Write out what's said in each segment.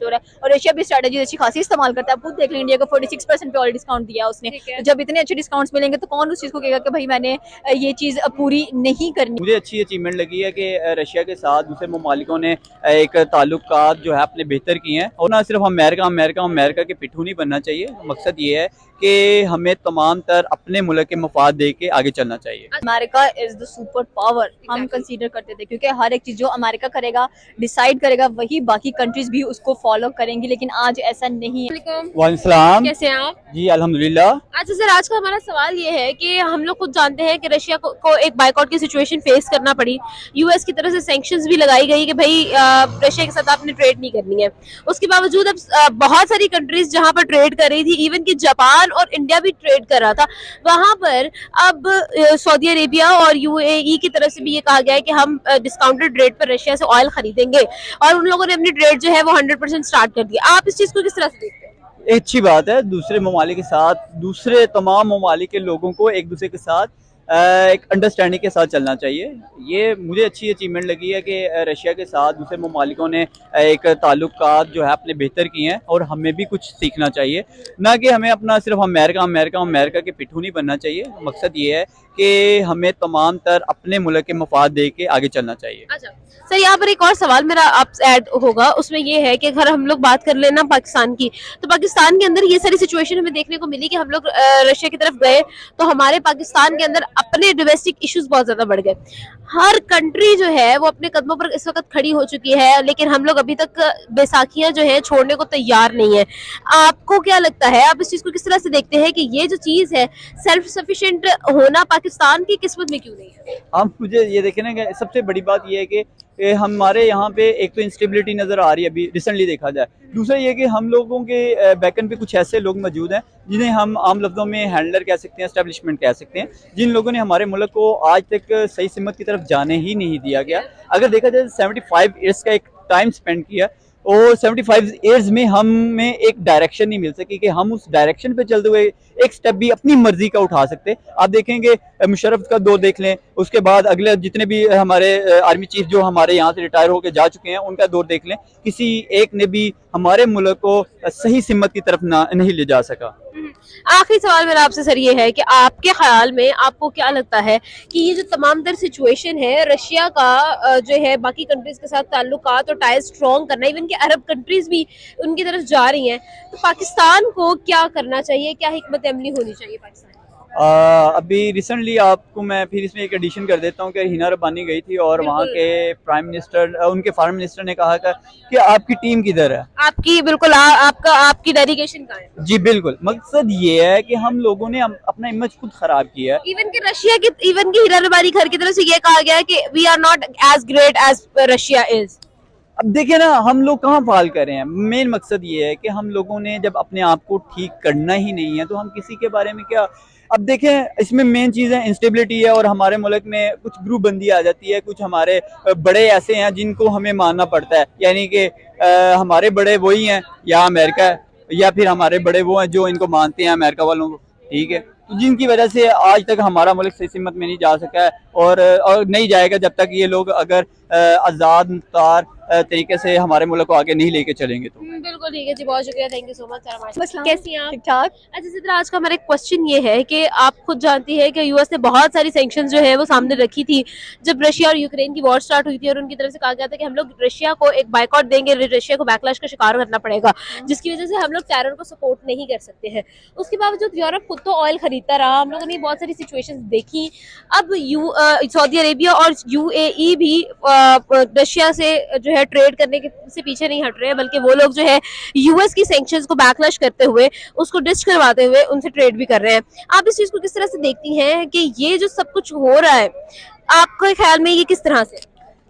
हो रहा है। और रशिया भी स्ट्रेटेजी अच्छी खासी इस्तेमाल करता है। आप खुद देख लें, इंडिया को 46% पे ऑलरेडी डिस्काउंट दिया उसने। तो जब इतने अच्छे डिस्काउंट्स मिलेंगे तो कौन उस चीज को कहेगा कि भाई मैंने ये चीज पूरी नहीं करनी। मुझे अच्छी अचीवमेंट लगी है कि रशिया के साथ दूसरे ममालिकों ने एक ताल्लुकात जो है अपने बेहतर किए हैं, और ना सिर्फ अमेरिका के पिट्ठू नहीं बनना चाहिए। मकसद ये है कि हमें तमाम तर अपने मुल्क के मफाद दे के आगे चलना चाहिए। America is the super power हम कंसीडर करते थे, क्योंकि हर एक चीज जो अमेरिका करेगा, डिसाइड करेगा, वही बाकी कंट्रीज भी उसको फॉलो करेंगी। लेकिन आज ऐसा नहीं है। वालेकुम, कैसे हैं आप? जी अल्हम्दुलिल्लाह। अच्छा सर, आज का हमारा सवाल ये है कि हम लोग खुद जानते हैं कि रशिया को एक बाइकआउट की सिचुएशन फेस करना पड़ी। यूएस की तरफ से सैंक्शंस भी लगाई गई कि भाई रशिया के साथ आपने ट्रेड नहीं करनी है। उसके बावजूद अब बहुत सारी कंट्रीज जहां पर ट्रेड कर रही थी, इवन कि जापान और इंडिया भी ट्रेड कर रहा था, वहां पर अब सऊदी अरेबिया और यूएई की तरफ से भी ये कहा गया है कि हम डिस्काउंटेड रेट पर रशिया से ऑयल खरीदेंगे, और उन लोगों ने अपनी ट्रेड जो है वो 100% स्टार्ट कर दिया। आप इस चीज को किस तरह से देखते हैं? एक अच्छी बात है, दूसरे ममालिक के साथ, दूसरे तमाम ममालिक के लोगों को एक दूसरे के साथ एक अंडरस्टैंडिंग के साथ चलना चाहिए। ये मुझे अच्छी अचीवमेंट लगी है कि रशिया के साथ दूसरे ममालिकों ने एक ताल्लुकात जो है अपने बेहतर किए हैं, और हमें भी कुछ सीखना चाहिए। ना कि हमें अपना सिर्फ अमेरिका के पिट्ठू नहीं बनना चाहिए। मकसद ये है कि हमें तमाम तर अपने मुल्क के मफाद दे के आगे चलना चाहिए। अच्छा सर, यहाँ पर एक और सवाल मेरा आपसे ऐड होगा, उसमें ये है कि अगर हम लोग बात कर लेना पाकिस्तान की, तो पाकिस्तान के अंदर ये सारी सिचुएशन हमें देखने को मिली कि हम लोग रशिया की तरफ गए तो हमारे पाकिस्तान के अंदर अपने डोमेस्टिक इश्यूज बहुत ज्यादा बढ़ गए। हर कंट्री जो है वो अपने कदमों पर इस वक्त खड़ी हो चुकी है, लेकिन हम लोग अभी तक बैसाखियां जो है छोड़ने को तैयार नहीं है। आपको क्या लगता है, आप इस चीज को किस तरह से देखते हैं कि ये जो चीज है, सेल्फ सफिशिएंट होना पाकिस्तान की किस्मत में क्यों नहीं है? हम मुझे ये देखें ना कि सबसे बड़ी बात ये है कि हमारे यहाँ पे एक तो इंस्टेबिलिटी नज़र आ रही है अभी रिसेंटली देखा जाए। दूसरा ये कि हम लोगों के बैकन पे कुछ ऐसे लोग मौजूद हैं जिन्हें हम आम लफ्ज़ों में हैंडलर कह सकते हैं, एस्टेब्लिशमेंट कह सकते हैं, जिन लोगों ने हमारे मुल्क को आज तक सही सिमत की तरफ जाने ही नहीं दिया गया। अगर देखा जाए 75 ईयर्स का एक टाइम स्पेंड किया, और 75 ईयर्स में हमें एक डायरेक्शन नहीं मिल सकी कि हम उस डायरेक्शन पे चलते हुए एक स्टेप भी अपनी मर्जी का उठा सकते। आप देखेंगे मुशर्रफ का दौर देख लें, उसके बाद अगले जितने भी हमारे आर्मी चीफ जो हमारे यहाँ से रिटायर होकर जा चुके हैं उनका दौर देख लें, किसी एक ने भी हमारे मुल्क को सही सिमत की तरफ नहीं ले जा सका। आखिरी सवाल मेरा आपसे सर ये है कि आपके ख्याल में आपको क्या लगता है कि ये जो तमाम तर सिचुएशन है, रशिया का जो है बाकी कंट्रीज के साथ ताल्लुकात और टाइज स्ट्रॉन्ग करना, इवन कि अरब कंट्रीज भी उनकी तरफ जा रही हैं, तो पाकिस्तान को क्या करना चाहिए, क्या हिकमत अमली होनी चाहिए पाकिस्तान? अभी रिसेंटली आपको मैं फिर इसमें एक एडिशन कर देता हूँ कि हिना रब्बानी गई थी और वहाँ के प्राइम मिनिस्टर, उनके फॉरेन मिनिस्टर ने कहा था कि आपकी टीम किधर है, आपकी बिल्कुल आपकी डेलीगेशन कहाँ है? जी बिल्कुल। मकसद ये है कि हम लोगों ने अपना इमेज खुद खराब किया है। इवन की हिना रब्बानी घर की तरफ से ये कहा गया है कि we are not as great as Russia is. अब देखिए ना, हम लोग कहाँ फाल कर रहे हैं। मेन मकसद ये है कि हम लोगों ने जब अपने आप को ठीक करना ही नहीं है तो हम किसी के बारे में क्या। अब देखें, इसमें मेन चीज़ है इंस्टेबिलिटी है, और हमारे मुल्क में कुछ ग्रुप बंदी आ जाती है, कुछ हमारे बड़े ऐसे हैं जिनको हमें मानना पड़ता है, यानी कि हमारे बड़े वही हैं या अमेरिका, या फिर हमारे बड़े वो हैं जो इनको मानते हैं अमेरिका वालों को, ठीक है, तो जिनकी वजह से आज तक हमारा मुल्क सही सिमत में नहीं जा सका है, और नहीं जाएगा जब तक ये लोग अगर आज़ाद मुख्तार तरीके से हमारे मुल्क को आगे नहीं लेके चलेंगे तो। बिल्कुल ठीक है जी, बहुत शुक्रिया, थैंक यू सो मच। कैसी हैं आप? ठीक ठाक। अच्छा, इसी तरह आज का हमारा एक क्वेश्चन ये है कि आप खुद जानती है कि यूएस ने बहुत सारी सैंक्शंस जो है वो सामने रखी थी जब रशिया और यूक्रेन की वॉर स्टार्ट हुई थी, और उनकी तरफ से कहा गया था कि हम लोग रशिया को एक बाइकआउट देंगे, रशिया को बैकलैश का शिकार करना पड़ेगा, जिसकी वजह से हम लोग टेरर को सपोर्ट नहीं कर सकते हैं। उसके बावजूद यूरोप खुद तो ऑयल खरीदता रहा, हम लोगों ने बहुत सारी सिचुएशंस देखी। अब सऊदी अरेबिया और यूएई भी रशिया से जो है ट्रेड करने से पीछे नहीं हट रहे हैं, बल्कि वो लोग जो है यूएस की सैंक्शंस को बैकलैश करते हुए, उसको डिस्ट करवाते हुए उनसे ट्रेड भी कर रहे हैं। आप इस चीज को किस तरह से देखती हैं कि ये जो सब कुछ हो रहा है, आपके ख्याल में ये किस तरह से?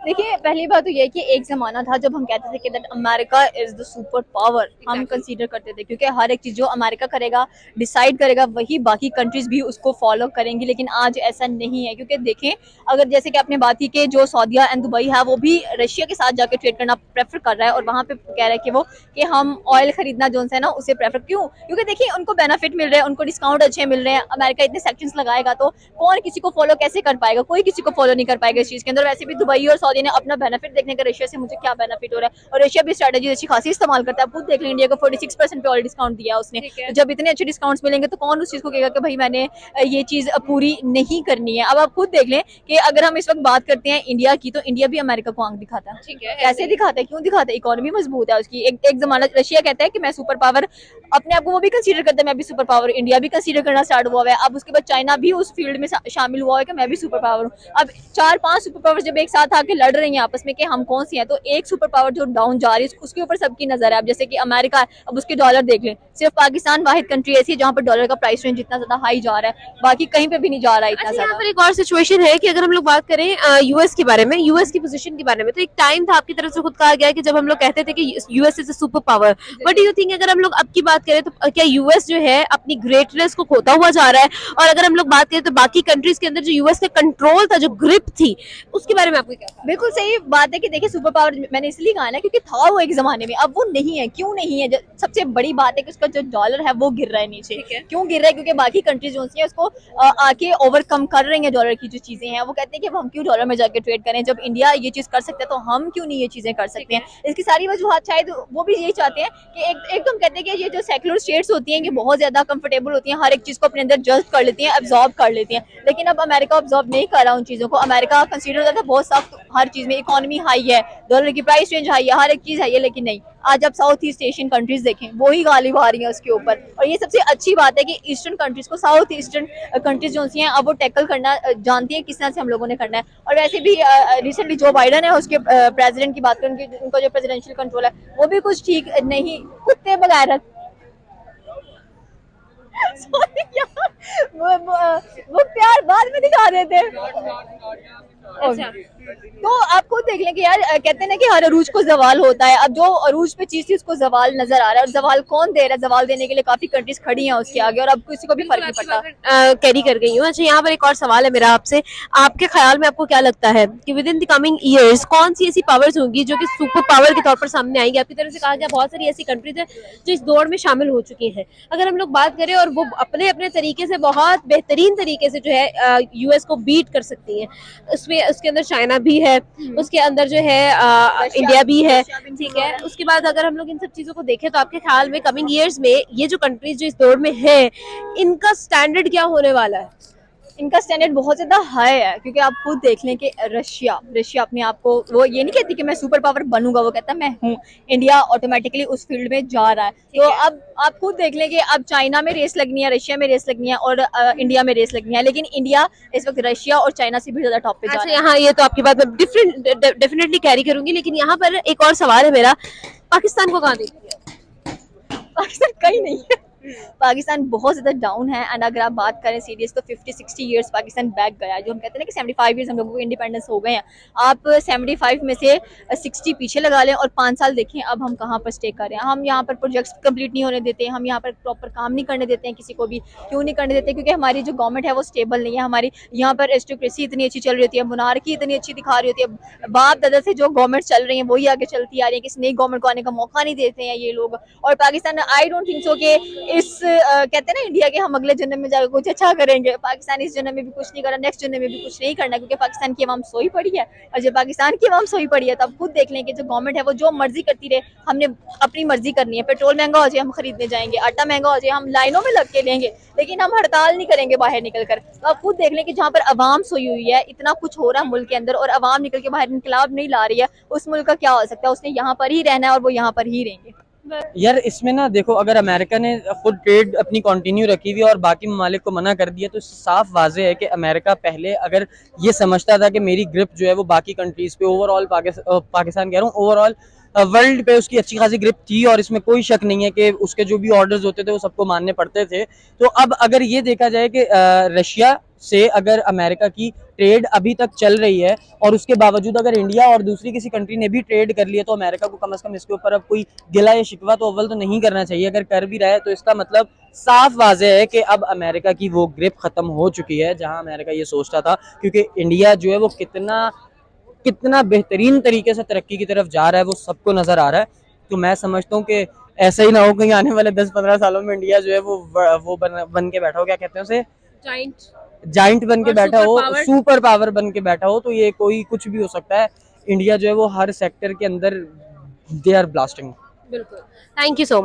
देखिए, पहली बात तो ये है कि एक जमाना था जब हम कहते थे कि that America is the super power हम कंसीडर करते थे, क्योंकि हर एक चीज जो अमेरिका करेगा, डिसाइड करेगा, वही बाकी कंट्रीज भी उसको फॉलो करेंगी। लेकिन आज ऐसा नहीं है, क्योंकि देखें, अगर जैसे कि आपने बात की कि जो सऊदीया एंड दुबई है वो भी रशिया के साथ जाके ट्रेड करना प्रेफर कर रहा है, और वहाँ पे कह रहा है कि वो कि हम ऑयल खरीदना जो है ना उसे प्रेफर, क्यों? क्योंकि देखिए उनको बेनिफिट मिल रहे हैं, उनको डिस्काउंट अच्छे मिल रहे हैं। अमेरिका इतने सेक्शंस लगाएगा तो कौन किसी को फॉलो कैसे कर पाएगा? कोई किसी को फॉलो नहीं कर पाएगा इस चीज के अंदर। वैसे भी दुबई और सऊदी सऊदी ने अपना बेनिफिट देखने का रशिया से मुझे क्या बेनिफिट हो रहा है, और रशिया भी स्ट्रेटेजी अच्छी खासी इस्तेमाल करता है। खुद देख लें इंडिया को 46% पे ऑल डिस्काउंट दिया उसने, तो जब इतने अच्छे डिस्काउंट्स मिलेंगे तो कौन उस चीज़ को कहेगा कि भाई मैंने ये चीज़ पूरी नहीं करनी है। अब आप खुद देख लें कि अगर हम इस वक्त बात करते हैं इंडिया की, तो इंडिया भी अमेरिका को आंख दिखाता है। ठीक है, कैसे दिखाता है, क्यों दिखाता है? इकोनॉमी मजबूत है उसकी। एक जमाना रशिया कहता है कि मैं सुपर पावर, अपने आप को वो भी कंसीडर करता है मैं भी सुपर पावर, इंडिया भी कंसीडर करना स्टार्ट हुआ है। अब उसके बाद चाइना भी उस फील्ड में शामिल हुआ है कि मैं भी सुपर पावर हूँ। अब 4-5 सुपर पावर जब एक साथ आके लड़ रही हैं आपस में कि हम कौन सी हैं, तो एक सुपर पावर जो डाउन जा रही है उसके ऊपर सबकी नजर है। अब जैसे कि अमेरिका है, अब उसके डॉलर देख लें, सिर्फ पाकिस्तान वाहिद कंट्री ऐसी है जहाँ पर डॉलर का प्राइस रेंज इतना ज्यादा हाई जा रहा है, बाकी कहीं पे भी नहीं जा रहा है इतना अच्छा, यहाँ ज्यादा। पर एक और सिचुएशन है कि अगर हम लोग बात करें यूएस के बारे में, यूएस की पोजीशन के बारे में, तो एक टाइम था आपकी तरफ से खुद कहा गया है कि जब हम लोग कहते थे कि US is a super power, but you think अगर हम लोग अब की बात करें तो क्या यूएस जो है अपनी ग्रेटनेस को खोता हुआ जा रहा है? और अगर हम लोग बात करें तो बाकी कंट्रीज के अंदर जो यूएस का कंट्रोल था, जो ग्रिप थी, उसके बारे में आपको क्या लगता है? बिल्कुल सही बात है कि देखिए सुपर पावर मैंने इसलिए कहा ना क्योंकि था वो एक जमाने में, अब वो नहीं है। क्यों नहीं है? सबसे बड़ी बात है कि उसका जो डॉलर है वो गिर रहा है नीचे। क्यों गिर रहा है? क्योंकि बाकी कंट्रीज जो है उसको आके ओवरकम कर रही हैं डॉलर की जो चीजें हैं। वो कहते हैं कि हम क्यों डॉलर में जाके ट्रेड करें, जब इंडिया ये चीज कर सकता है तो हम क्यों नहीं ये चीजें कर सकते हैं। इसकी सारी वजूहत शायद वो भी यही चाहते हैं कि एक तो हम कहते हैं कि ये जो सेक्युलर स्टेट्स होती हैं ये बहुत ज्यादा कंफर्टेबल होती हैं, हर एक चीज को अपने अंदर जस्ट कर लेती हैं, एब्जॉर्ब कर लेती हैं। लेकिन अब अमेरिका ऑब्जॉर्व नहीं कर रहा उन चीजों को। अमेरिका कंसीडर होता था बहुत सख्त हर चीज में, इकोनॉमी हाई है, डॉलर की प्राइस रेंज हाई है, हर एक चीज है ये, लेकिन नहीं। आज आप साउथ ईस्ट एशियन कंट्रीज देखें, वही गालिब आ रही हैं उसके ऊपर। और ये सबसे अच्छी बात है कि ईस्टर्न कंट्रीज को साउथ ईस्टर्न कंट्रीज जो हैं अब वो टैकल करना जानती हैं किस तरह से हम लोगों ने करना है। और वैसे भी रिसेंटली जो बाइडन है उसके प्रेसिडेंट की बात करें, उनका जो प्रेसिडेंशियल कंट्रोल है वो भी कुछ ठीक नहीं। कुत्ते बगैर Sorry यार, वो प्यार बाद में दिखा देते हैं। अच्छा, तो आप खुद देख लें कि यार कहते हैं ना कि हर अरूज को जवाल होता है। अब जो अरूज पे चीज थी उसको जवाल नजर आ रहा है, और जवाल कौन दे रहा है? जवाल देने के लिए काफी कंट्रीज खड़ी हैं उसके आगे, और अब किसी को भी फर्क नहीं पड़ता। कैरी कर गई हूँ। अच्छा, यहाँ पर एक और सवाल है मेरा आपसे, आपके ख्याल में आपको क्या लगता है कि with in the coming years कौन सी ऐसी पावर्स होंगी जो कि सुपर पावर के तौर पर सामने आएंगी? आपकी तरफ से कहा गया बहुत सारी ऐसी कंट्रीज है जो इस दौड़ में शामिल हो चुकी हैं। अगर हम लोग बात करें और वो अपने अपने तरीके से बहुत बेहतरीन तरीके से जो है यूएस को बीट कर सकती हैं, उसमें उसके अंदर चाइना भी है, उसके अंदर जो है इंडिया भी है, ठीक है। उसके बाद अगर हम लोग इन सब चीजों को देखें तो आपके ख्याल में कमिंग ईयर्स में ये जो कंट्रीज जो इस दौड़ में है, इनका स्टैंडर्ड क्या होने वाला है? इनका स्टैंडर्ड बहुत ज्यादा हाई है, क्योंकि आप खुद देख लें कि रशिया अपने आप को वो ये नहीं कहती कि मैं सुपर पावर बनूंगा, वो कहता है मैं हूँ। इंडिया ऑटोमेटिकली उस फील्ड में जा रहा है। तो अब आप खुद देख लें कि अब चाइना में रेस लगनी है, रशिया में रेस लगनी है, और इंडिया में रेस लगनी है, लेकिन इंडिया इस वक्त रशिया और चाइना से भी ज्यादा टॉप पे जा रहा है। यहाँ ये तो आपकी बात मैं डेफिनेटली कैरी करूंगी, लेकिन यहाँ पर एक और सवाल है मेरा, पाकिस्तान को कहाँ देखती है? पाकिस्तान कहीं नहीं है। पाकिस्तान बहुत ज्यादा डाउन है। एंड अगर आप बात करें सीरियस तो 50-60 इयर्स पाकिस्तान बैक गया है। जो हम कहते हैं ना कि 75 इयर्स हम लोगों को इंडिपेंडेंस हो गए हैं, आप 75 में से 60 पीछे लगा लें और 5 साल देखें अब हम कहाँ पर स्टे कर रहे हैं। हम यहाँ पर प्रोजेक्ट्स कंप्लीट नहीं होने देते, हम यहाँ पर प्रॉपर काम नहीं करने देते हैं किसी को भी। क्यों नहीं करने देते? क्योंकि हमारी जो गवर्नमेंट है वो स्टेबल नहीं है। हमारी यहाँ पर एरिस्टोक्रेसी इतनी अच्छी चल रही होती है, मुनारकी इतनी अच्छी दिखा रही होती है, बाप दादा से जो गवर्नमेंट चल रही है वही आगे चलती आ रही है, किसी नई गवर्नमेंट को आने का मौका नहीं देते हैं ये लोग। और Pakistan, I don't think so कि इस कहते हैं ना इंडिया के हम अगले जन्म में जाकर कुछ अच्छा करेंगे। पाकिस्तान इस जन्म में भी कुछ नहीं करा, नेक्स्ट जन्म में भी कुछ नहीं करना, क्योंकि पाकिस्तान की आवाम सोई पड़ी है। और जब पाकिस्तान की आवाम सोई पड़ी है तो अब खुद देख लें कि जो गवर्नमेंट है वो जो मर्जी करती रहे, हमने अपनी मर्जी करनी है। पेट्रोल महंगा हो जाए हम खरीदने जाएंगे, आटा महंगा हो जाए हम लाइनों में लग के लेंगे, लेकिन हम हड़ताल नहीं करेंगे बाहर निकल कर। तो आप खुद देख लें कि जहाँ पर आवाम सोई हुई है, इतना कुछ हो रहा है मुल्क के अंदर, और आवाम निकल के बाहर इनकलाब नहीं ला रही है, उस मुल्क का क्या हो सकता है? उसने यहाँ पर ही रहना है और वो यहाँ पर ही रहेंगे। यार इसमें ना देखो, अगर अमेरिका ने खुद ट्रेड अपनी कंटिन्यू रखी हुई और बाकी ममालिक को मना कर दिया, तो साफ वाजे है कि अमेरिका पहले अगर ये समझता था कि मेरी ग्रिप जो है वो बाकी कंट्रीज पे, ओवरऑल पाकिस्तान कह रहा हूँ, ओवरऑल वर्ल्ड पे उसकी अच्छी खासी ग्रिप थी, और इसमें कोई शक नहीं है कि उसके जो भी ऑर्डर्स होते थे वो सबको मानने पड़ते थे। तो अब अगर ये देखा जाए कि रशिया से अगर अमेरिका की ट्रेड अभी तक चल रही है, और उसके बावजूद अगर इंडिया और दूसरी किसी कंट्री ने भी ट्रेड कर लिया, तो अमेरिका को कम से कम इसके ऊपर अब कोई गिला या शिकवा तो अव्वल तो नहीं करना चाहिए। अगर कर भी रहा है तो इसका मतलब साफ वाजे है कि अब अमेरिका की वो ग्रिप खत्म हो चुकी है जहां अमेरिका ये सोचता था, क्योंकि इंडिया जो है वो कितना बेहतरीन तरीके से तरक्की की तरफ जा रहा है वो सबको नजर आ रहा है। तो मैं समझता हूँ कि ऐसा ही ना हो कहीं आने वाले 10-15 सालों में इंडिया जो है वो बन के बैठा हो, क्या कहते हैं उसे, जाइंट बन के बैठा हो, सुपर पावर बन के बैठा हो। तो ये कोई कुछ भी हो सकता है। इंडिया जो है वो हर सेक्टर के अंदर दे आर ब्लास्टिंग। बिल्कुल, थैंक यू सो मच।